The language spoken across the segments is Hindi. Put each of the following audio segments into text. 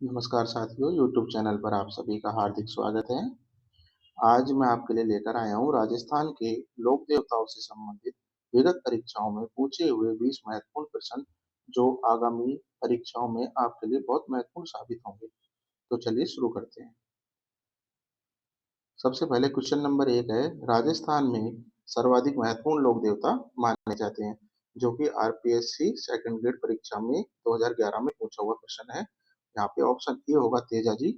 नमस्कार साथियों, यूट्यूब चैनल पर आप सभी का हार्दिक स्वागत है। आज मैं आपके लिए लेकर आया हूँ राजस्थान के लोक देवताओं से संबंधित विगत परीक्षाओं में पूछे हुए 20 महत्वपूर्ण प्रश्न, जो आगामी परीक्षाओं में आपके लिए बहुत महत्वपूर्ण साबित होंगे। तो चलिए शुरू करते हैं। सबसे पहले क्वेश्चन नंबर 1 है, राजस्थान में सर्वाधिक महत्वपूर्ण लोक देवता माने जाते हैं, जो कि आरपीएससी सेकंड ग्रेड परीक्षा में 2011 में पूछा हुआ प्रश्न है। यहाँ पे ऑप्शन ए होगा तेजाजी,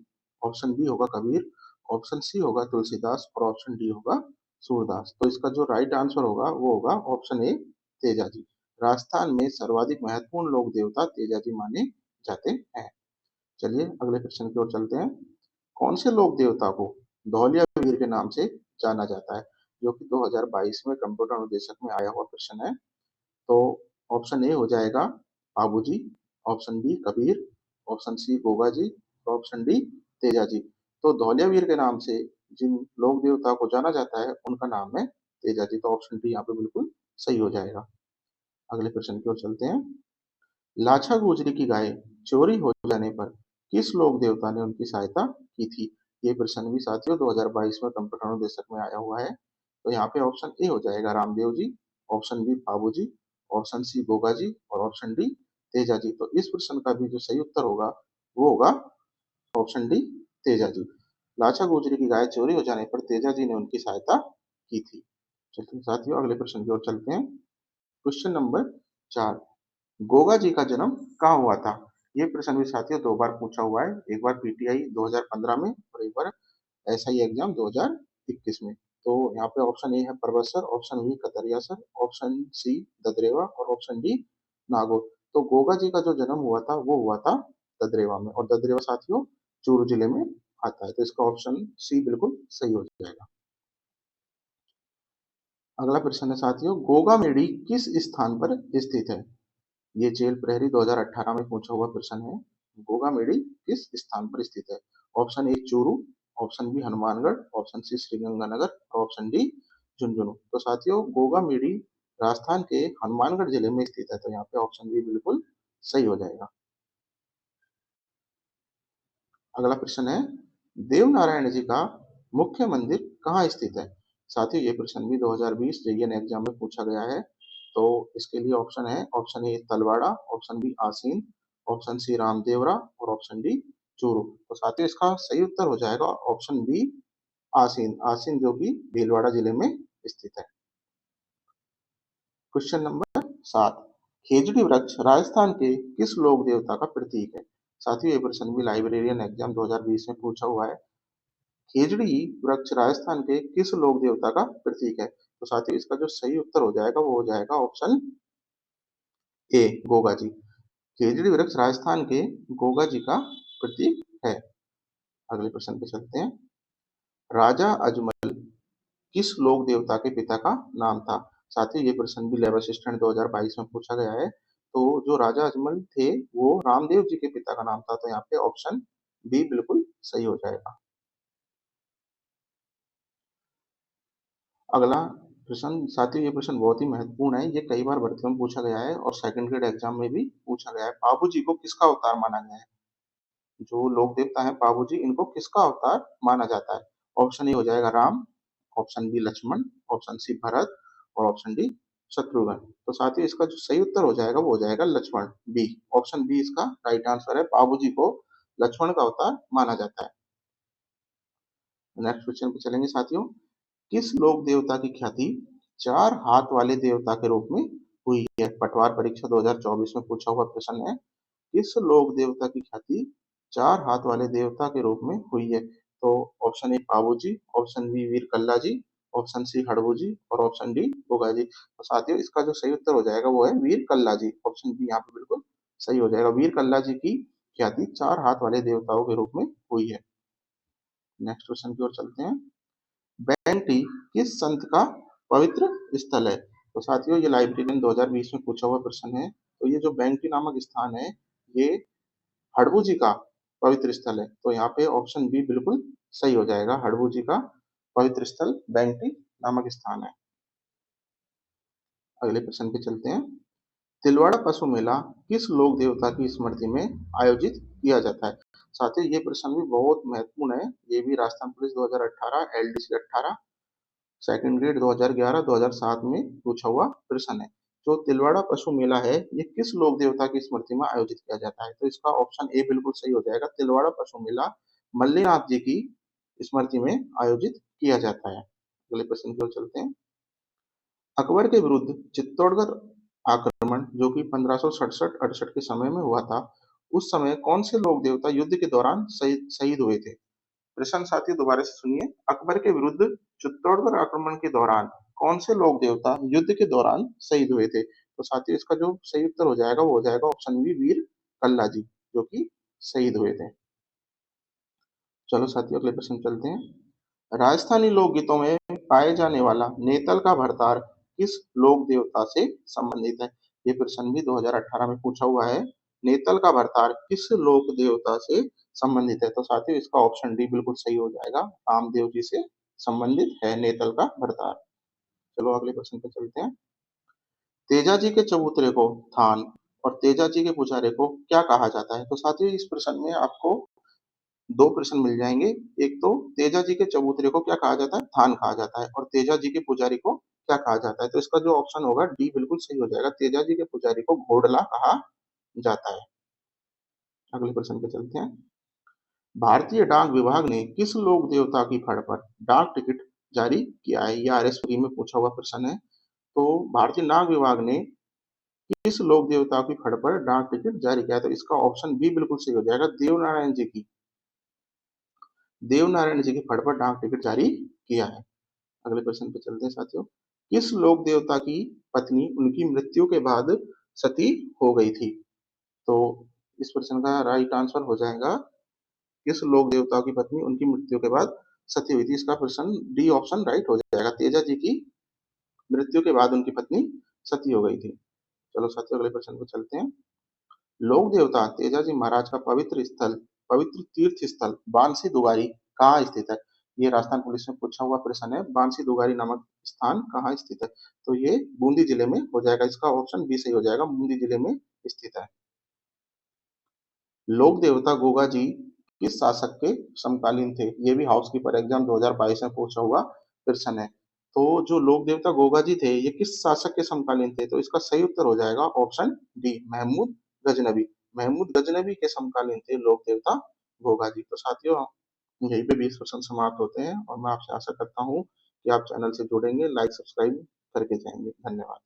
ऑप्शन बी होगा कबीर, ऑप्शन सी होगा तुलसीदास और ऑप्शन डी होगा सूरदास। तो इसका जो राइट आंसर होगा वो होगा ऑप्शन ए तेजाजी। राजस्थान में सर्वाधिक महत्वपूर्ण लोक देवता तेजाजी माने जाते हैं। चलिए अगले प्रश्न की ओर चलते हैं। कौन से लोक देवता को धौलिया वीर के नाम से जाना जाता है, जो कि 2022 में कंप्यूटर अनुदेशक में आया हुआ प्रश्न है। तो ऑप्शन ए हो जाएगा Babuji, option B Kabir, option C Goga ji और ऑप्शन डी तेजा जी। तो धौलिया वीर के नाम से जिन लोक देवता को जाना जाता है उनका नाम है तेजा जी। तो ऑप्शन डी यहाँ पे बिल्कुल सही हो जाएगा। अगले प्रश्न की ओर चलते हैं। लाछा गुजरी की गाय चोरी हो जाने पर किस लोक देवता ने उनकी सहायता की थी? ये प्रश्न भी साथियों 2022 में कंप्यूटर अनुदेशक में आया हुआ है। तो यहाँ पे ऑप्शन ए हो जाएगा रामदेव जी, ऑप्शन बी बाबू जी, ऑप्शन सी गोगा जी और ऑप्शन डी तेजा जी। तो इस प्रश्न का भी जो सही उत्तर होगा वो होगा ऑप्शन डी तेजा जी। लाछा गुजरी की गाय चोरी हो जाने पर तेजा जी ने उनकी सहायता की थी। चलिए साथियों अगले प्रश्न की ओर चलते हैं। क्वेश्चन नंबर 4, गोगा जी का जन्म कहाँ हुआ था? ये प्रश्न भी साथियों 2 बार पूछा हुआ है, एक बार पीटीआई 2015 में और एक बार एसआई एग्जाम 2021 में। तो यहाँ पे ऑप्शन ए है Parbatsar, option B Katariyasar, option C Dadrewa और ऑप्शन डी नागौर। तो गोगा जी का जो जन्म हुआ था वो हुआ था ददरेवा में, और ददरेवा साथियों चूरू जिले में आता है। तो इसका ऑप्शन सी बिल्कुल सही हो जाएगा। अगला प्रश्न है साथियों, गोगा मेडी किस स्थान पर स्थित है? ये जेल प्रहरी 2018 में पूछा हुआ प्रश्न है। गोगामेडी किस स्थान पर स्थित है? Option A Churu, option B Hanumangarh, option C Sriganganagar और ऑप्शन डी झुंझुनू। तो साथियों गोगामेडी राजस्थान के हनुमानगढ़ जिले में स्थित है। तो यहाँ पे ऑप्शन बी बिल्कुल सही हो जाएगा। अगला प्रश्न है, देव नारायण जी का मुख्य मंदिर कहाँ स्थित है? साथियों ये प्रश्न भी 2020 जेईएन एग्जाम में पूछा गया है। तो इसके लिए ऑप्शन है, option A Talwara, option B Asin, option C Ramdevra और ऑप्शन डी चूरू। तो साथियों इसका सही उत्तर हो जाएगा ऑप्शन बी आसीन, आसीन जो कि भीलवाड़ा जिले में स्थित है। क्वेश्चन नंबर 7, खेजड़ी वृक्ष राजस्थान के किस लोक देवता का प्रतीक है? साथियों ये प्रश्न भी लाइब्रेरियन एग्जाम 2020 में पूछा हुआ है। खेजड़ी वृक्ष राजस्थान के किस लोक देवता का प्रतीक है? तो साथियों इसका जो सही उत्तर हो जाएगा वो हो जाएगा ऑप्शन ए गोगा जी। खेजड़ी वृक्ष राजस्थान के गोगा जी का प्रतीक है। अगले प्रश्न पे चलते हैं। राजा अजमल किस लोक देवता के पिता का नाम था? साथियों ये प्रश्न भी लेबर असिस्टेंट 2022 में पूछा गया है। तो जो राजा अजमल थे वो रामदेव जी के पिता का नाम था। तो यहाँ पे ऑप्शन बी बिल्कुल सही हो जाएगा। अगला प्रश्न साथियों ये प्रश्न बहुत ही महत्वपूर्ण है। ये कई बार भर्तियों में पूछा गया है और सेकंड ग्रेड एग्जाम में भी पूछा गया है। बाबू जी को किसका अवतार माना गया है? जो लोक देवता है बाबू जी, इनको किसका अवतार माना जाता है? ऑप्शन ए हो जाएगा Ram, option B Lakshman, option C Bharat और ऑप्शन डी शत्रुघ्न। तो साथियों इसका जो सही उत्तर हो जाएगा वो हो जाएगा लक्ष्मण, बी। ऑप्शन बी इसका राइट आंसर है। बाबू जी को लक्ष्मण का अवतार माना जाता है। नेक्स्ट क्वेश्चन पे चलेंगे साथियों। किस लोक देवता की ख्याति चार हाथ वाले देवता के रूप में हुई है? पटवार परीक्षा 2024 में पूछा हुआ प्रश्न है। किस लोक देवता की ख्याति चार हाथ वाले देवता के रूप में हुई है? तो option A Pabu ji, option B Veer Kalla ji, option C Harbu ji और ऑप्शन डी गोगा जी। तो साथियों इसका जो सही उत्तर हो जाएगा वो है वीर कल्ला जी। ऑप्शन बी यहाँ पे बिल्कुल सही हो जाएगा। वीर कल्ला जी की ख्याति चार हाथ वाले देवताओं के रूप में हुई है। नेक्स्ट क्वेश्चन की ओर चलते हैं। बैंटी किस संत का पवित्र स्थल है? तो साथियों ये लाइब्रेरियन 2020 में पूछा हुआ प्रश्न है। तो ये जो बैंटी नामक स्थान है ये हड़बू जी का पवित्र स्थल है। तो यहाँ पे ऑप्शन बी बिल्कुल सही हो जाएगा। हड़बू जी का पवित्र स्थल बैंटी नामक स्थान है। अगले प्रश्न पे चलते हैं। तिलवाड़ा पशु मेला किस लोक देवता की स्मृति में आयोजित किया जाता है? साथ ही ये प्रश्न भी बहुत महत्वपूर्ण है। ये भी Rajasthan police 2018 LDC 18 second grade 2011-2007 में पूछा हुआ प्रश्न है। जो तिलवाड़ा पशु मेला है, ये किस लोक देवता की स्मृति में आयोजित किया जाता है? तो इसका ऑप्शन ए बिल्कुल सही हो जाएगा। तिलवाड़ा पशु मेला मल्लीनाथ जी की स्मृति में आयोजित किया जाता है। अगले प्रश्न की ओर चलते हैं। अकबर के विरुद्ध चित्तौड़गढ़ आक्रमण जो कि 1567-68 के समय में हुआ था, उस समय कौन से लोक देवता युद्ध के दौरान शहीद शहीद हुए थे? प्रश्न साथियों दोबारा से सुनिए। अकबर के विरुद्ध चित्तौड़गढ़ आक्रमण के दौरान कौन से लोक देवता युद्ध के दौरान शहीद हुए थे? तो साथियों इसका जो सही उत्तर हो जाएगा वो हो जाएगा ऑप्शन बी वीर कल्ला जी, जो कि शहीद हुए थे। चलो साथियों अगले प्रश्न चलते हैं। राजस्थानी लोकगीतों में पाए जाने वाला नेतल का भरतार किस लोक देवता से संबंधित है? ये प्रश्न भी 2018 में पूछा हुआ है। नेतल का भरतार किस लोक देवता से संबंधित है? तो साथियों इसका ऑप्शन डी बिल्कुल सही हो जाएगा। कामदेव जी से संबंधित है नेतल का भरतार। चलो अगले प्रश्न पे चलते हैं। तेजा जी के चबूतरे को थान और तेजा जी के पुजारे को क्या कहा जाता है? तो साथियों इस प्रश्न में आपको दो प्रश्न मिल जाएंगे। एक तो तेजा जी के चबूतरे को क्या कहा जाता है? थान कहा जाता है। और तेजा जी के पुजारी को क्या कहा जाता है? तो इसका जो ऑप्शन होगा डी बिल्कुल सही हो जाएगा। तेजा जी के पुजारी को घोड़ला कहा जाता है। अगले प्रश्न पे चलते हैं। भारतीय डाक विभाग ने किस लोक देवता की फड़ पर डाक टिकट जारी किया है? यह आरएसपी में पूछा हुआ प्रश्न है। तो भारतीय डाक विभाग ने किस लोक देवता की फड़ पर डाक टिकट जारी किया है? तो इसका ऑप्शन बी बिल्कुल सही हो जाएगा। देवनारायण जी की फड़ पर डाक टिकट जारी किया है। अगले प्रश्न पे चलते हैं साथियों। किस लोक देवता की पत्नी उनकी मृत्यु के बाद सती हो गई थी? तो इस प्रश्न का राइट आंसर हो जाएगा किस लोक देवता की पत्नी उनकी मृत्यु के बाद सती हुई थी? इसका प्रश्न डी ऑप्शन राइट हो जाएगा। तेजा जी की मृत्यु के बाद उनकी पत्नी सती हो गई थी। चलो साथियों अगले प्रश्न पे चलते हैं। लोक देवता तेजाजी महाराज का पवित्र तीर्थ स्थल बांसी दुगारी कहाँ स्थित है? ये राजस्थान पुलिस में पूछा हुआ प्रश्न है। बांसी दुगारी नामक स्थान कहाँ स्थित है? तो ये बूंदी जिले में हो जाएगा। इसका ऑप्शन बी सही हो जाएगा। बूंदी जिले में स्थित है। लोक देवता गोगा जी किस शासक के समकालीन थे? ये भी हाउस कीपर एग्जाम 2022 में पूछा हुआ प्रश्न है। तो जो लोक देवता गोगा जी थे ये किस शासक के समकालीन थे? तो इसका सही उत्तर हो जाएगा ऑप्शन डी महमूद गजनबी। महमूद गजनबी के समकालीन थे लोक देवता गोगा जी। तो साथियों यहीं पे 20 प्रश्न समाप्त होते हैं और मैं आपसे आशा करता हूँ कि आप चैनल से जुड़ेंगे, लाइक सब्सक्राइब करके जाएंगे। धन्यवाद।